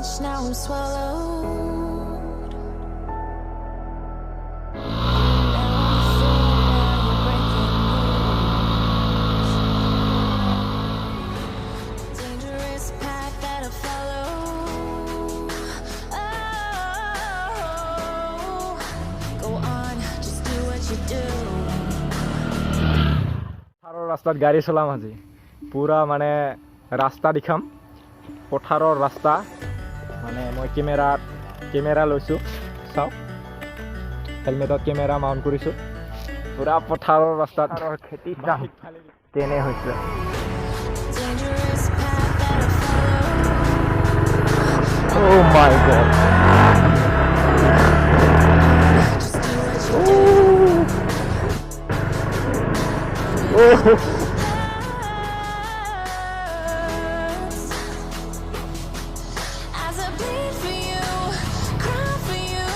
much, now I'm swallowed. Dangerous path that I follow. Oh, go on, just do what you do. রাস্তাত গাড়ী চলাম আজি পুৰা মানে ৰাস্তা দেখাম পথাৰৰ ৰাস্তা মানে মই কেমেৰা লৈছোঁ চাওক হেলমেটত কেমেৰা মাউণ্ট কৰিছোঁ পুৰা পথাৰৰ ৰাস্তাত খেতি তেনে হৈছে Dangerous path that I follow. Oh my god. Just do what you do. Oh. As I bleed for you, cry for you.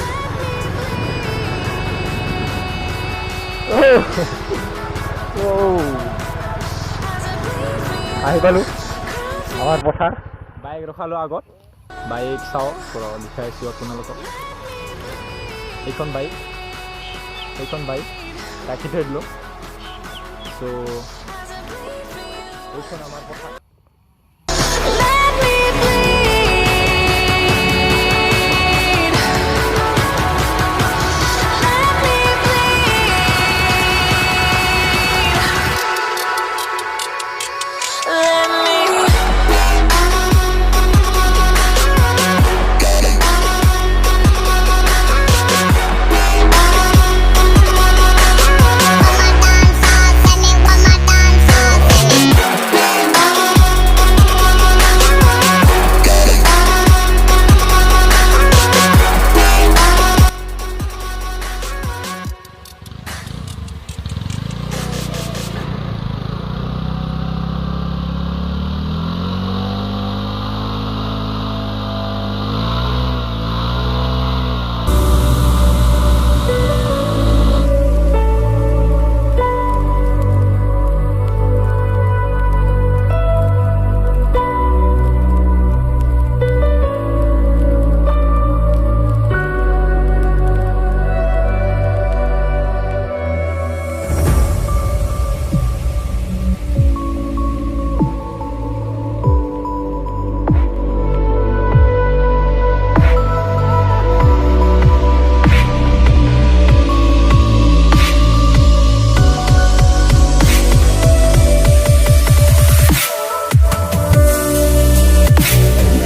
Let me bleed. As I bleed for you, আহি পালোঁ cry for আমাৰ পথাৰ bike ৰখালোঁ আগত bike চাওঁ পুৰা দেখাইছোঁ আপোনালোকক এইখন bike ৰাখি থৈ দিলোঁ চ' এইখন আমাৰ পথাৰ Let me bleed.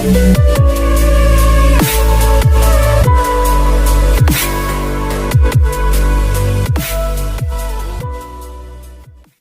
Let me